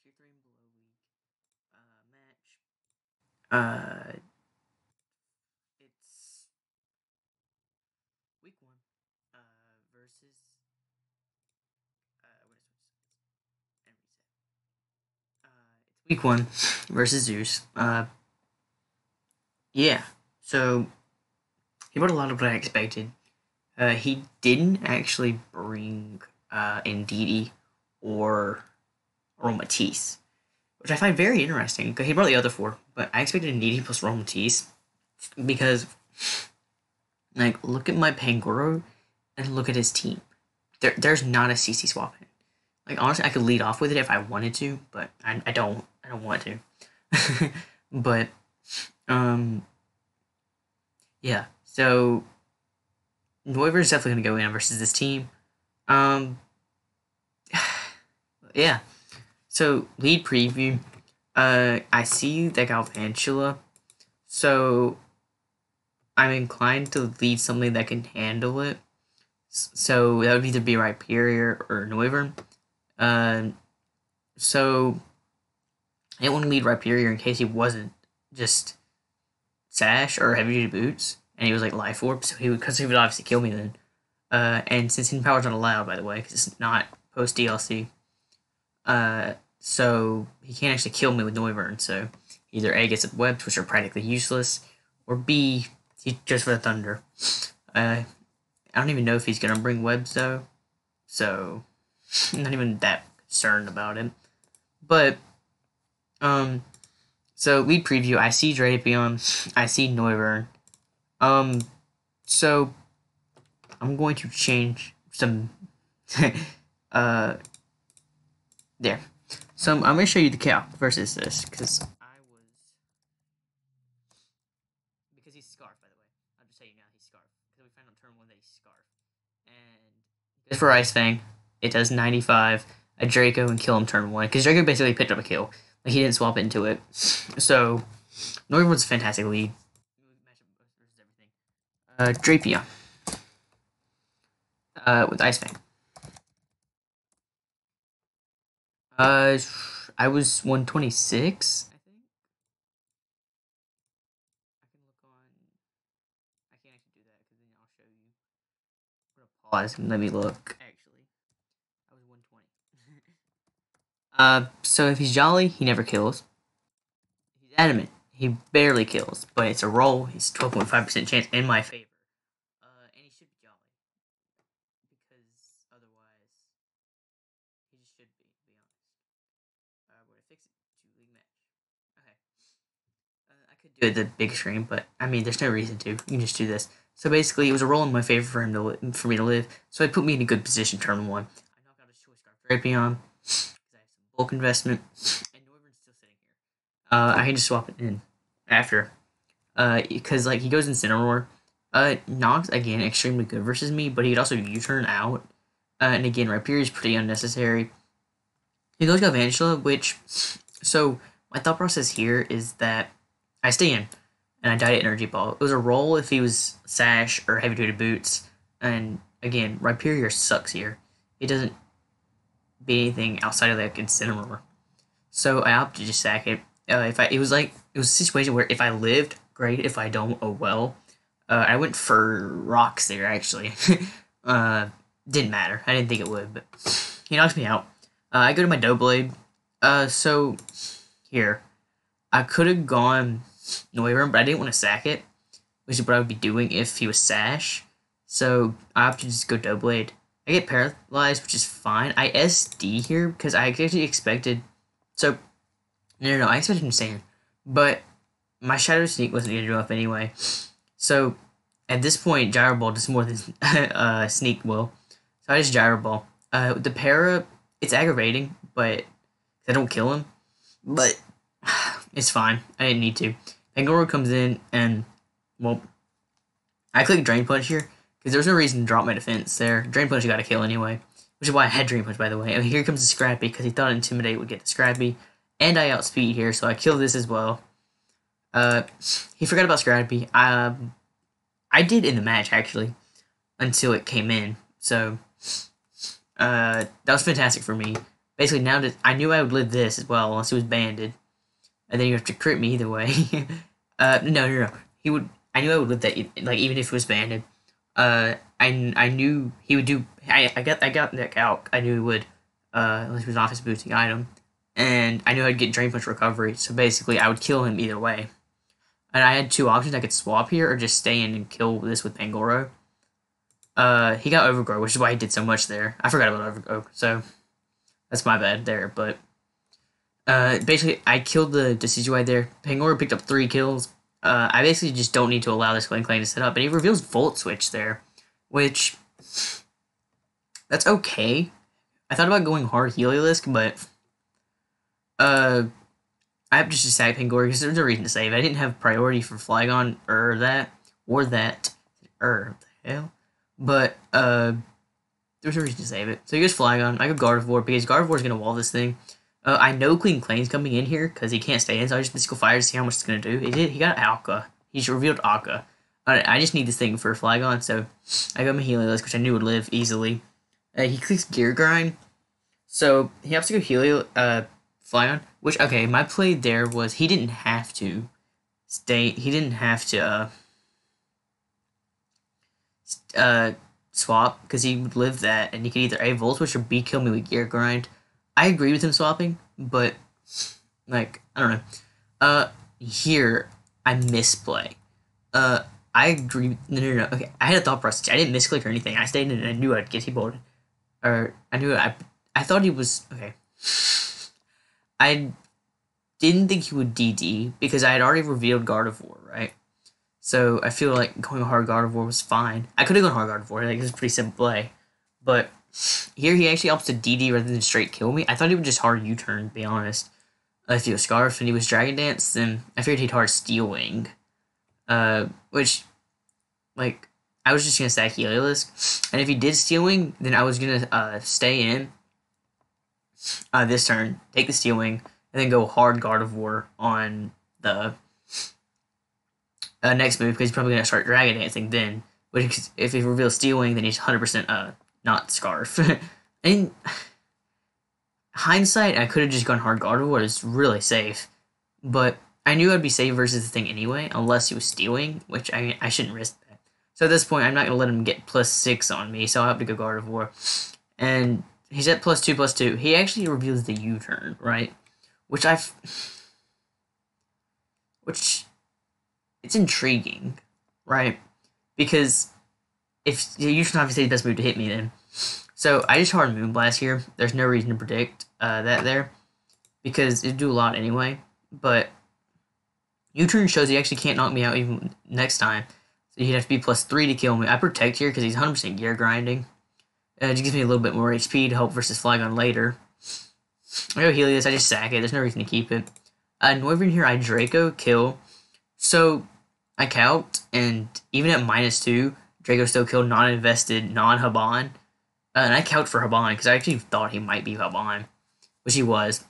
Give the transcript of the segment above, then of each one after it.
Tier 3 and below league match. It's week 1 versus and reset. It's week 1 versus Zeus. Yeah. So he brought a lot of what I expected. He didn't actually bring Ndidi or Matisse, which I find very interesting because he brought the other 4, but I expected Ndidi plus Matisse because, like, look at my Pangoro and look at his team. There's not a CC swap in. Like, honestly, I could lead off with it if I wanted to, but I don't. I don't want to. But yeah. So Noivern is definitely gonna go in versus this team. Yeah. So lead preview. I see the Galvantula, so I'm inclined to lead something that can handle it. So that would either be Rhyperior or Noivern. So I didn't want to lead Rhyperior in case he wasn't just Sash or Heavy Duty Boots, and he was like Life Orb, so he would obviously kill me then. And since hidden power's not allowed, by the way, because it's not post DLC, so he can't actually kill me with Noivern. So either A gets webs, which are practically useless, or B he just for the Thunder. I don't even know if he's gonna bring webs though, so I'm not even that concerned about him. But so lead preview. I see Drapion. I see Noivern. So I'm going to change some. There. So I'm gonna show you the cow versus this because he's Scarf, by the way. I'll just tell you now he's Scarf because we found on turn 1 that he's Scarf, and goes for Ice Fang. It does 95 a Draco and kill him turn 1 because Draco basically picked up a kill. Like, he didn't swap into it. So Noivern's a fantastic lead. Drapion. With Ice Fang. I was 126, I think. I can look on. I can't actually do that because then I'll show you. I'm gonna pause and let me look. Actually, I was 120. So if he's Jolly, he never kills. If he's Adamant, he barely kills, but it's a roll. He's 12.5% chance in my favor. And he should be Jolly because otherwise he just should be, to be honest. We're gonna fix it to league match. Okay. I could do it the big screen, but I mean, there's no reason to. You can just do this. So basically, it was a roll in my favor for me to live. So it put me in a good position turn 1. I knocked out his choice card Drapion because I have some bulk investment, and Noivern's still sitting here. I can just swap it in after, because like he goes Incineroar. Nox again extremely good versus me, but he could also U-turn out. And again, Rhyperior is pretty unnecessary. He goes Galvantula, which, so my thought process here is that I stay in, and I died at Energy Ball. It was a roll if he was Sash or Heavy Duty Boots, and again, Rhyperior sucks here. He doesn't be anything outside of like Incineroar. So I opted to just sack it. It was a situation where if I lived, great. If I don't, oh well. I went for rocks there actually. Didn't matter. I didn't think it would, but he knocks me out. I go to my Doughblade. So here, I could have gone Noivern, but I didn't want to sack it, which is what I would be doing if he was Sash. So I opted to just go Doughblade. I get paralyzed, which is fine. I SD here because I actually expected. So no, I expected him Sand, but my Shadow Sneak wasn't gonna do enough anyway. So at this point, Gyro Ball does more than Sneak will. So I just Gyro Ball. The para, it's aggravating, but I don't kill him. But it's fine. I didn't need to. Pangoro comes in and, well, I click Drain Punch here because there's no reason to drop my defense there. Drain Punch got a kill anyway, which is why I had Drain Punch, by the way. And here comes the Scrappy because he thought Intimidate would get the Scrappy. And I outspeed here, so I kill this as well. He forgot about Scrappy. I did in the match, actually, until it came in. So, that was fantastic for me. basically now that I knew I would live this as well, unless he was banded, and then you have to crit me either way. No. He would. I knew I would live that like even if it was banded. I knew he would do. I got that calc. I knew he would. Unless it was an office boosting item, and I knew I'd get Drain Punch recovery. So basically, I would kill him either way. And I had two options. I could swap here or just stay in and kill this with Pangoro. He got Overgrow, which is why he did so much there. I forgot about Overgrow, so that's my bad there. But basically, I killed the Decidueye there. Pangoro picked up 3 kills. I basically just don't need to allow this Clan to set up. And he reveals Volt Switch there, which that's okay. I thought about going hard Heliolisk, but I have just to sack Pangoro because there's no reason to save. I didn't have priority for Flygon or that. The hell. But there's no reason to save it. So he goes Flygon. I go Gardevoir because Gardevoir's gonna wall this thing. I know Clean Clane's coming in here because he can't stay in, so I just Mystical Fire to see how much it's gonna do. He got Alka. He's revealed Akka. I just need this thing for Flygon, so I got my Heliolisk, which I knew would live easily. He clicks Gear Grind, so he has to go Flygon. Which, okay, my play there was he didn't have to stay. He didn't have to swap because he would live that, and he could either A Volt Switch or B kill me with Gear Grind. I agree with him swapping, but like I don't know. Here I misplay. I agree. No. Okay, I had a thought process. I didn't misclick or anything. I stayed in and I knew I'd get T-bolted. Or I knew I thought he was okay. I didn't think he would DD because I had already revealed Gardevoir, right? So I feel like going hard Gardevoir was fine. I could have gone hard Gardevoir, like it was a pretty simple play. But here he actually opts to DD rather than straight kill me. I thought he would just hard U-turn, to be honest. If he was Scarf and he was Dragon Dance, then I figured he'd hard Steel Wing. Which, like, I was just gonna stack Heliolisk. And if he did Steel Wing, then I was gonna stay in this turn, take the Steel Wing, and then go hard Gardevoir on the next move, because he's probably going to start Dragon Dancing then. Which, if he reveals Steel Wing, then he's 100% not Scarf. In hindsight, I could have just gone hard Gardevoir. It's really safe. But I knew I'd be safe versus the thing anyway, unless he was Steel Wing, which I shouldn't risk that. So at this point, I'm not going to let him get +6 on me, so I'll have to go Gardevoir. And he's at +2/+2. He actually reveals the U-turn, right? Which it's intriguing, right? Because if the U-turn obviously the best move to hit me then. So I just hard Moonblast here. There's no reason to predict that there, because it'd do a lot anyway. But U-turn shows he actually can't knock me out even next time. So he'd have to be +3 to kill me. I protect here because he's 100% gear grinding. It just gives me a little bit more HP to help versus Flygon later. I go Helios, I just sack it. There's no reason to keep it. Noivern here, I Draco, kill. So I calced, and even at -2, Draco still killed non-invested, non-Haban. And I calced for Haban, because I actually thought he might be Haban, which he was.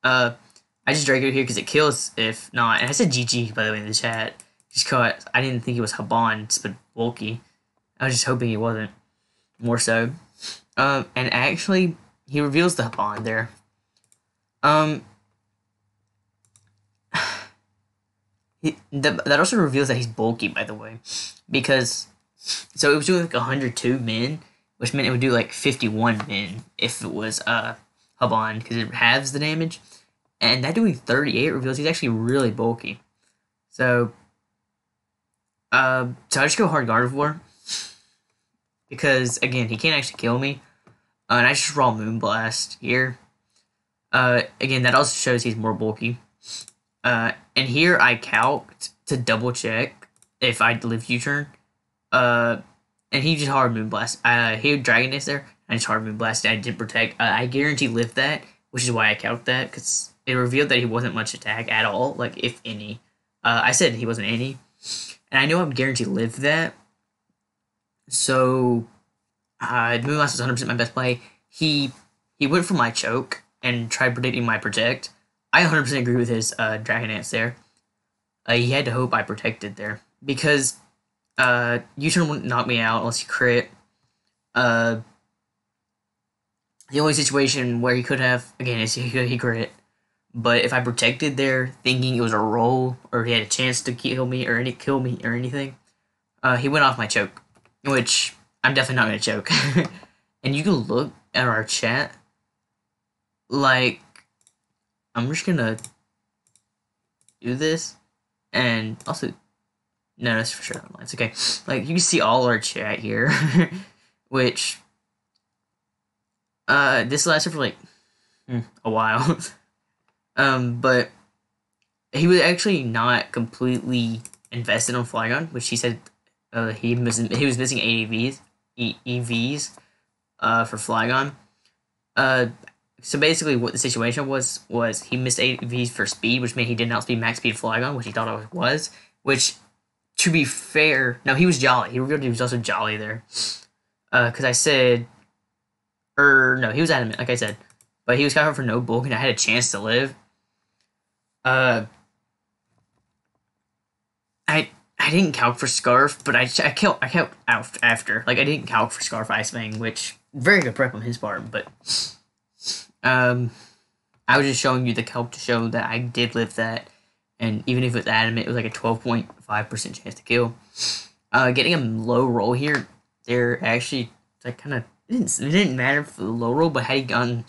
I just Draco here because it kills if not. And I said GG, by the way, in the chat. Just cause I didn't think he was Haban, but bulky. I was just hoping he wasn't. More so. And actually, he reveals the Haban there. That also reveals that he's bulky, by the way. Because, so it was doing like 102 min, which meant it would do like 51 min if it was Haban, because it halves the damage. And that doing 38 reveals he's actually really bulky. So I just go hard Gardevoir. Because, again, he can't actually kill me. And I just raw Moonblast here. Again, that also shows he's more bulky. And here I calced to double check if I'd live U-turn. And he just hard Moonblast. He had Dragon Dance there. I just hard Moonblast. I didn't protect. I guarantee lived that, which is why I calced that. Because it revealed that he wasn't much attack at all. Like, if any. I said he wasn't any. And I know I'm guaranteed live that. So, Moonblast was 100% my best play. He went for my choke and tried predicting my protect. I 100% agree with his Dragon Dance there. He had to hope I protected there. Because U-turn wouldn't knock me out unless he crit. The only situation where he could have, again, is he crit. But if I protected there, thinking it was a roll, or he had a chance to kill me or anything, he went off my choke, which I'm definitely not gonna choke. And you can look at our chat. Like, I'm just gonna do this, and also, no, that's for sure. It's okay. Like, you can see all our chat here, which, this lasted for like a while. But he was actually not completely invested on Flygon, which he said he was missing EVs for Flygon. So basically what the situation was he missed EVs for speed, which meant he didn't outspeed max speed Flygon, which he thought it was, which, to be fair, no, he was jolly. He was also jolly there. Because I said, no, he was adamant, like I said. But he was covering for no bulk, and I had a chance to live. I didn't calc for Scarf, but I calc out after. Like, I didn't calc for Scarf Ice Fang, which, very good prep on his part, but I was just showing you the calc to show that I did live that, and even if it was adamant, it was like a 12.5% chance to kill. Getting a low roll here, they're actually, like, kind of, it didn't matter for the low roll, but had he gotten,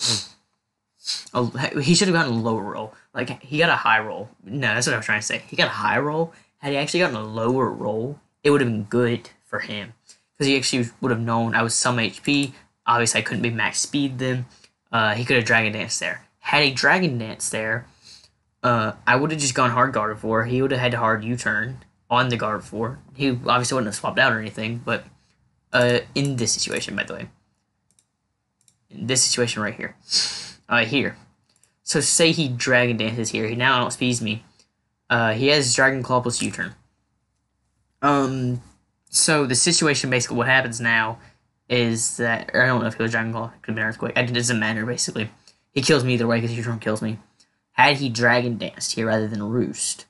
he should have gotten a low roll. Like, he got a high roll. No, that's what I was trying to say. He got a high roll. Had he actually gotten a lower roll, it would have been good for him. Because he actually would have known I was some HP. Obviously, I couldn't be max speed then. He could have Dragon Danced there. Had he Dragon Danced there, I would have just gone hard Gardevoir. He would have had to hard U-turn on the Gardevoir. He obviously wouldn't have swapped out or anything, but in this situation, by the way. In this situation right here. Here. So say he Dragon Dances here. He now outspeeds me. He has Dragon Claw plus U-turn. So the situation, basically, what happens now is that, or I don't know if it was Dragon Claw, it could have been Earthquake. It doesn't matter, basically. He kills me either way because U-turn kills me. Had he Dragon Danced here rather than Roost,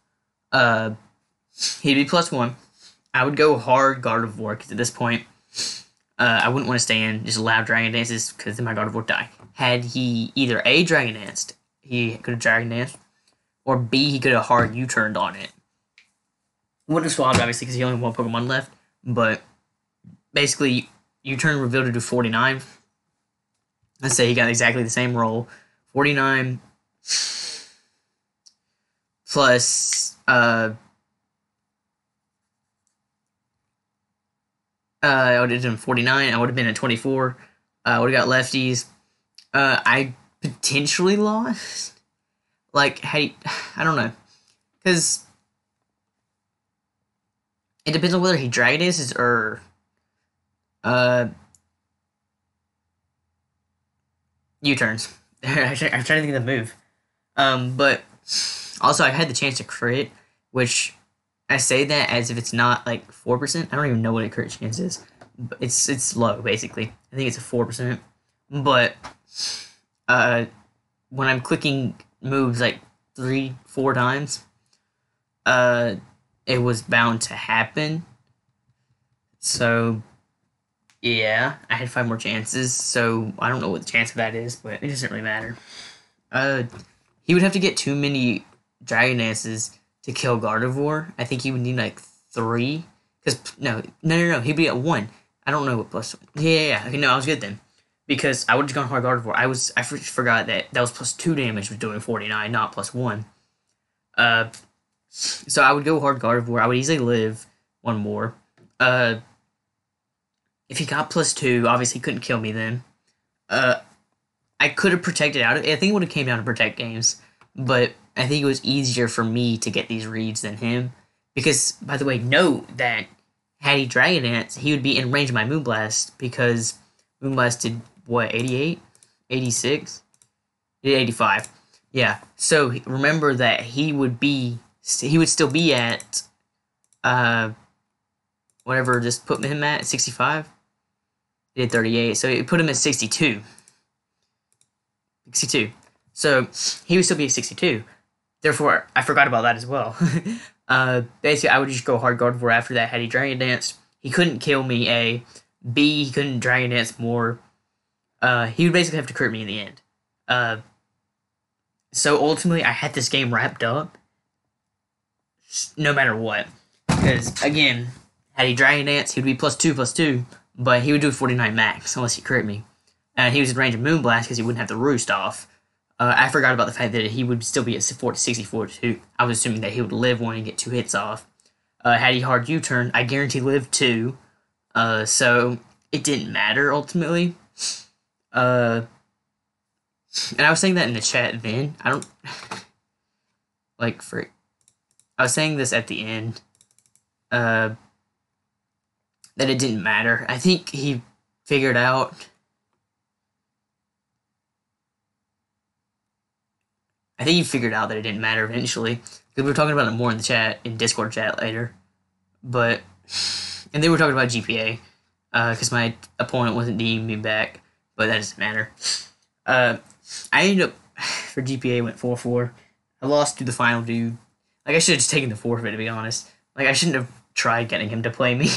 he'd be +1. I would go hard Gardevoir because at this point, I wouldn't want to stay in, just allow Dragon Dances because then my Gardevoir would die. Had he either A, Dragon Danced, he could have Dragon Danced, or B, he could have hard U-turned on it. Wouldn't have swapped, obviously, because he only had one Pokemon left, but basically, U-turn revealed to do 49. Let's say he got exactly the same roll. 49 plus, I would have done 49. I would have been at 24. I would have got lefties. I potentially lost. Like, hey, I don't know. Because it depends on whether he Dragon Dances or U-turns. I'm trying to think of the move. But also I had the chance to crit, which I say that as if it's not like 4%. I don't even know what a crit chance is. But it's low, basically. I think it's a 4%. But when I'm clicking moves like 3-4 times, it was bound to happen. So yeah, I had 5 more chances, so I don't know what the chance of that is, but it doesn't really matter. He would have to get too many Dragon Dances to kill Gardevoir. I think he would need like 3. Because, no, he'd be at 1. I don't know what plus. Yeah. Okay, no, I was good then. Because I would have gone hard Gardevoir. I forgot that was +2 damage was doing 49, not +1. So I would go hard Gardevoir. I would easily live 1 more. If he got +2, obviously he couldn't kill me then. I could have protected out of it. I think it would have came down to protect games. But I think it was easier for me to get these reads than him. Because, by the way, note that had he Dragon Dance, he would be in range of my Moonblast. Because Moonblast did, what, 88? 86? He did 85. Yeah. So remember that he would still be at, whatever just put him at, 65? He did 38, so it put him at 62. 62. So he would still be at 62. Therefore, I forgot about that as well. Basically, I would just go hard Gardevoir after that. Had he Dragon Danced, he couldn't kill me, A. B, he couldn't Dragon Dance more. he would basically have to crit me in the end. So ultimately, I had this game wrapped up no matter what. Because, again, had he Dragon Dance, he would be +2/+2, but he would do 49 max unless he crit me. And he was in range of Moonblast because he wouldn't have the roost off. I forgot about the fact that he would still be at 64 too. I was assuming that he would live one and get 2 hits off. Had he hard U-turn, I guarantee lived 2. So it didn't matter ultimately. And I was saying that in the chat then. I don't like for. I was saying this at the end. That it didn't matter. I think he figured out. I think he figured out that it didn't matter eventually. Because we were talking about it more in the chat, in Discord chat later. But, and they were talking about GPA. Because my opponent wasn't DMing me back. But that doesn't matter. I ended up, for GPA, went 4-4. I lost to the final dude. Like, I should have just taken the forfeit, to be honest. Like, I shouldn't have tried getting him to play me.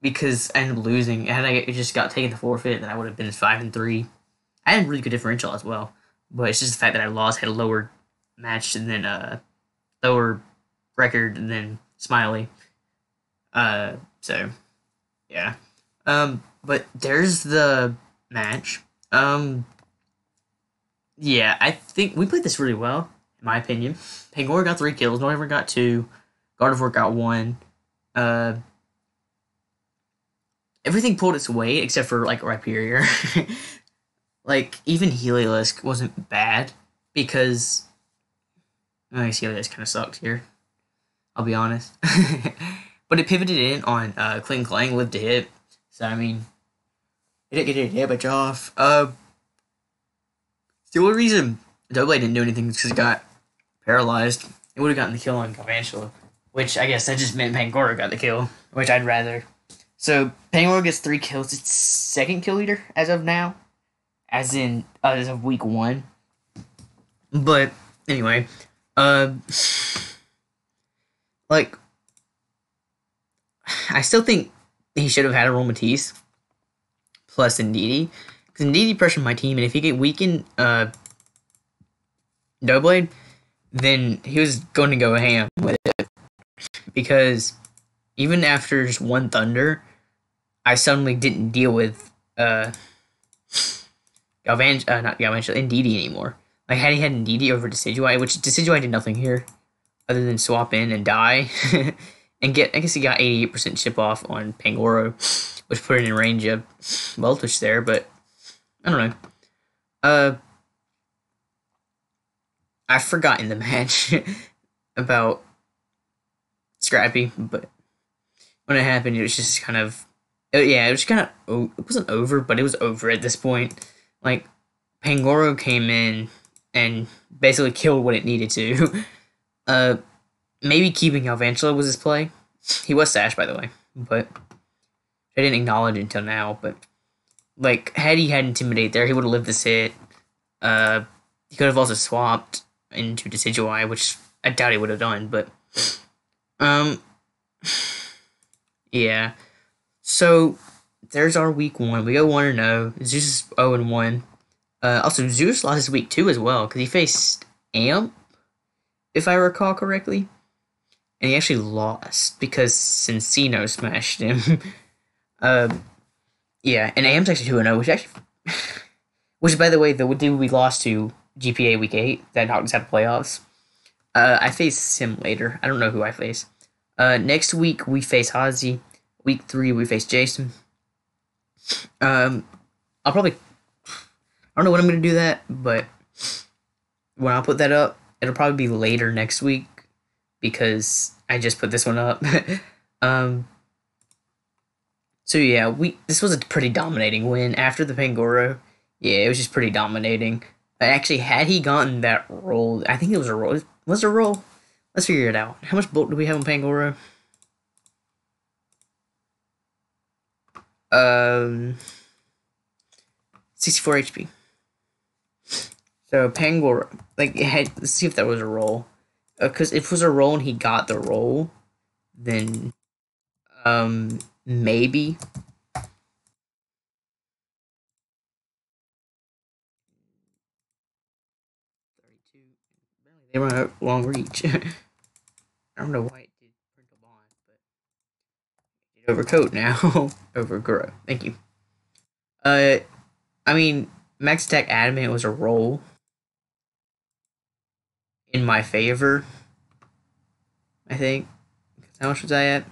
Because I ended up losing. Had I just got taken the forfeit, then I would have been 5-3. I had a really good differential as well. But it's just the fact that I lost, had a lower match than lower record than Smiley. So yeah. But there's the match. Yeah, I think we played this really well, in my opinion. Pangoro got 3 kills, Noivern got 2, Gardevoir got 1. Everything pulled its weight except for like Rhyperior. Like, even Heliolisk wasn't bad, because I guess Heliolisk kind of sucked here, I'll be honest. But it pivoted in on Kling Klang, lived to hit, so I mean, it didn't get any damage off. The only reason Doublade didn't do anything is because it got paralyzed. It would have gotten the kill on Galvantula, which I guess that just meant Pangoro got the kill, which I'd rather. So, Pangoro gets 3 kills, it's 2nd kill leader as of now. As of week 1. But, anyway. Like, I still think he should have had a roll Matisse. Plus Indeedee. Because Indeedee pressured my team, and if he get weakened, Doughblade, then he was going to go ham with it. Because, even after just 1 Thunder, I suddenly didn't deal with, not Galvantula, Indeedee anymore. Like, had he had Indeedee over Decidueye, which Decidueye did nothing here, other than swap in and die, and get, I guess he got 88% chip off on Pangoro, which put it in range of Voltage there, but, I don't know. I forgot in the match about Scrappy, but when it happened, it was just kind of, it was kind of, it wasn't over, but it was over at this point. Like, Pangoro came in and basically killed what it needed to. Maybe keeping Galvantula was his play. He was Sash, by the way, but I didn't acknowledge it until now. But, like, had he had Intimidate there, he would have lived this hit. He could have also swapped into Decidueye, which I doubt he would have done, but, yeah. So, there's our week 1. We go 1-0. Zeus is 0-1. Also, Zeus lost his week 2 as well, because he faced Amp, if I recall correctly. And he actually lost, because Cincino smashed him. Yeah, and Amp's actually 2-0, which actually... which, by the way, the dude we lost to GPA week 8, that knocked us out of playoffs. I face him later. I don't know who I face. Next week, we face Hazi. Week 3, we face Jason. I'll probably... I don't know when I'm going to do that, but when I'll put that up, it'll probably be later next week, because I just put this one up. So yeah, this was a pretty dominating win. After the Pangoro, yeah, it was just pretty dominating. Actually, had he gotten that roll, I think it was a roll. Was it a roll? Let's figure it out. How much bulk do we have on Pangoro? 64 HP. So Pangoro, like, let's see if that was a roll. Because if it was a roll and he got the roll, then maybe. They run a long reach. I don't know why it did parental bond, but it did overcoat now. Overgrow. Thank you. Uh, I mean, Max Attack Adamant was a roll in my favor. I think. How much was I at?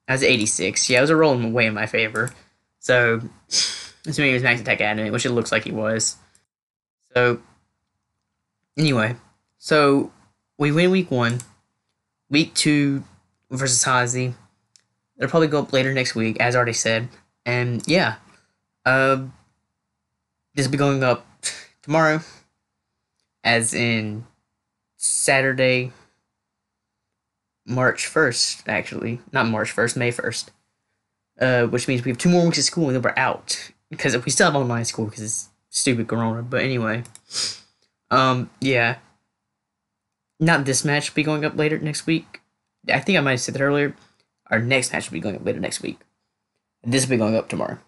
I was at 86. Yeah, it was a roll way in my favor. So, assuming he was Max Attack Adamant, which it looks like he was. So, anyway. So, we win week 1. Week 2 versus Hazy. It'll probably go up later next week, as already said. And, yeah. This will be going up tomorrow. As in Saturday, March 1st, actually. Not March 1st, May 1st. Which means we have 2 more weeks of school and then we're out. Because we still have online school because it's stupid Corona. But anyway. Yeah. Not this match will be going up later next week. I think I might have said that earlier. Our next match will be going up later next week. This will be going up tomorrow.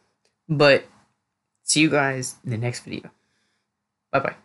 But see you guys in the next video. Bye-bye.